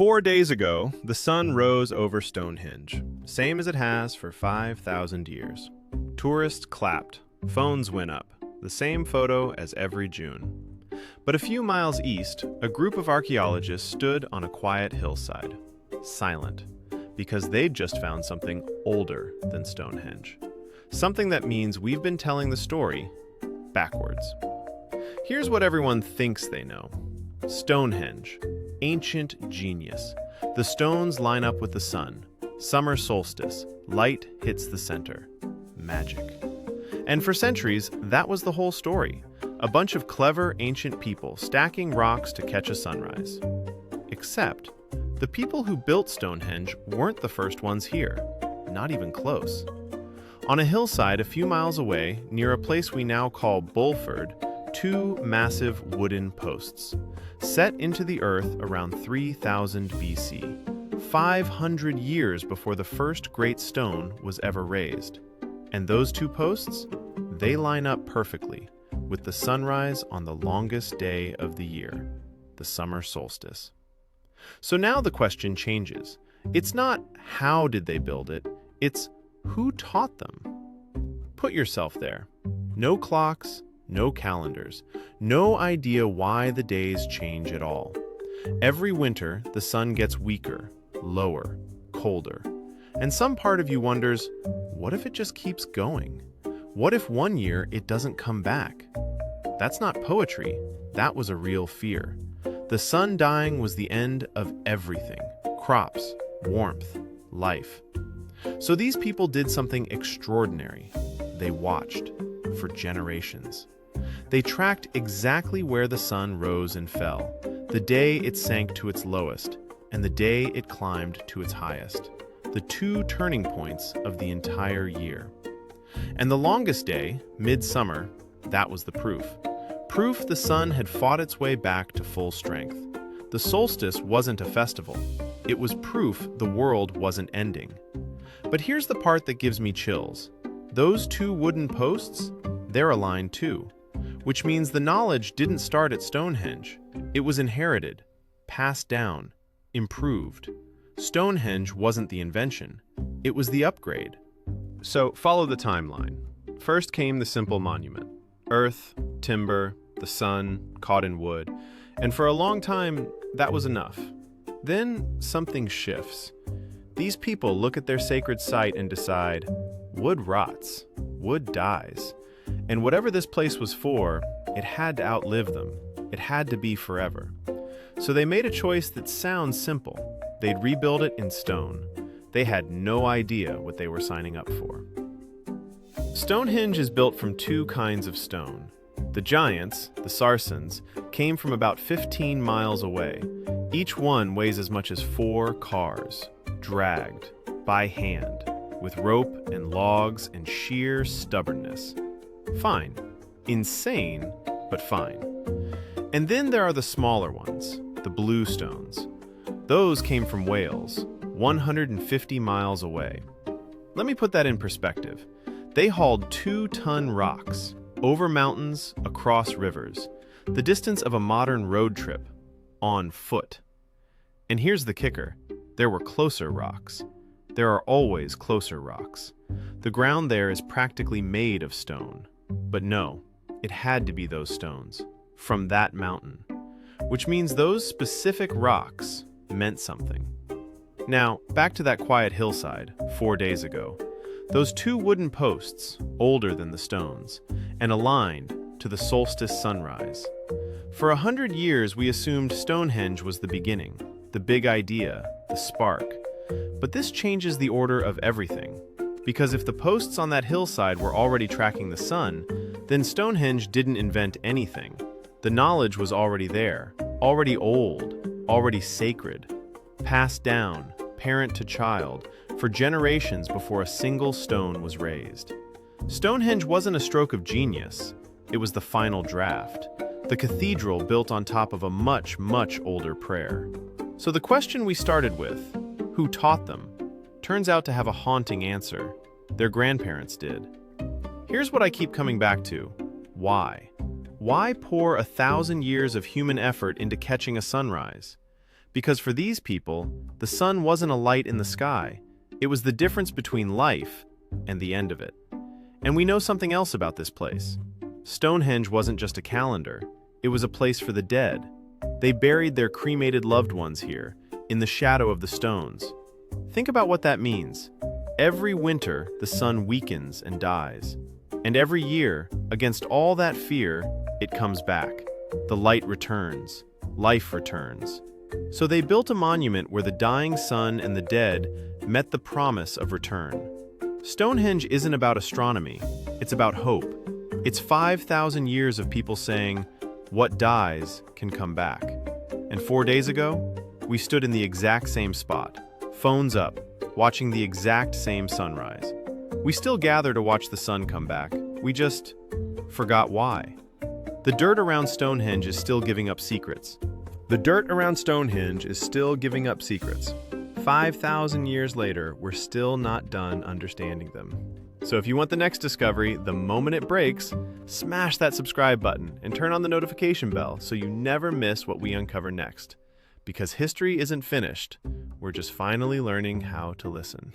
4 days ago, the sun rose over Stonehenge, same as it has for 5,000 years. Tourists clapped, phones went up, the same photo as every June. But a few miles east, a group of archaeologists stood on a quiet hillside, silent, because they'd just found something older than Stonehenge. Something that means we've been telling the story backwards. Here's what everyone thinks they know. Stonehenge, ancient genius. The stones line up with the sun. Summer solstice, light hits the center. Magic. And for centuries, that was the whole story. A bunch of clever ancient people stacking rocks to catch a sunrise. Except, the people who built Stonehenge weren't the first ones here. Not even close. On a hillside a few miles away, near a place we now call Bulford, two massive wooden posts, set into the earth around 3000 BC, 500 years before the first great stone was ever raised. And those two posts, they line up perfectly with the sunrise on the longest day of the year, the summer solstice. So now the question changes. It's not how did they build it, it's who taught them? Put yourself there. No clocks, no calendars, no idea why the days change at all. Every winter, the sun gets weaker, lower, colder. And some part of you wonders, what if it just keeps going? What if one year it doesn't come back? That's not poetry, that was a real fear. The sun dying was the end of everything. Crops, warmth, life. So these people did something extraordinary. They watched for generations. They tracked exactly where the sun rose and fell, the day it sank to its lowest, and the day it climbed to its highest, the two turning points of the entire year. And the longest day, midsummer, that was the proof. Proof the sun had fought its way back to full strength. The solstice wasn't a festival. It was proof the world wasn't ending. But here's the part that gives me chills. Those two wooden posts, they're aligned too. Which means the knowledge didn't start at Stonehenge. It was inherited, passed down, improved. Stonehenge wasn't the invention. It was the upgrade. So follow the timeline. First came the simple monument. Earth, timber, the sun, caught in wood. And for a long time, that was enough. Then something shifts. These people look at their sacred site and decide, wood rots, wood dies. And whatever this place was for, it had to outlive them. It had to be forever. So they made a choice that sounds simple. They'd rebuild it in stone. They had no idea what they were signing up for. Stonehenge is built from two kinds of stone. The giants, the sarsens, came from about 15 miles away. Each one weighs as much as 4 cars, dragged, by hand, with rope and logs and sheer stubbornness. Fine. Insane, but fine. And then there are the smaller ones, the bluestones. Those came from Wales, 150 miles away. Let me put that in perspective. They hauled 2-ton rocks, over mountains, across rivers, the distance of a modern road trip, on foot. And here's the kicker. There were closer rocks. There are always closer rocks. The ground there is practically made of stone. But no, it had to be those stones, from that mountain, which means those specific rocks meant something. Now, back to that quiet hillside, 4 days ago. Those two wooden posts, older than the stones, and aligned to the solstice sunrise. For 100 years, we assumed Stonehenge was the beginning, the big idea, the spark. But this changes the order of everything. Because if the posts on that hillside were already tracking the sun, then Stonehenge didn't invent anything. The knowledge was already there, already old, already sacred, passed down, parent to child, for generations before a single stone was raised. Stonehenge wasn't a stroke of genius, it was the final draft, the cathedral built on top of a much, much older prayer. So the question we started with, who taught them, turns out to have a haunting answer. Their grandparents did. Here's what I keep coming back to. Why? Why pour 1,000 years of human effort into catching a sunrise? Because for these people, the sun wasn't a light in the sky. It was the difference between life and the end of it. And we know something else about this place. Stonehenge wasn't just a calendar. It was a place for the dead. They buried their cremated loved ones here, in the shadow of the stones. Think about what that means. Every winter, the sun weakens and dies. And every year, against all that fear, it comes back. The light returns. Life returns. So they built a monument where the dying sun and the dead met the promise of return. Stonehenge isn't about astronomy. It's about hope. It's 5,000 years of people saying, what dies can come back. And 4 days ago, we stood in the exact same spot, phones up, watching the exact same sunrise. We still gather to watch the sun come back. We just forgot why. The dirt around Stonehenge is still giving up secrets. 5,000 years later, we're still not done understanding them. So if you want the next discovery the moment it breaks, smash that subscribe button and turn on the notification bell so you never miss what we uncover next. Because history isn't finished, we're just finally learning how to listen.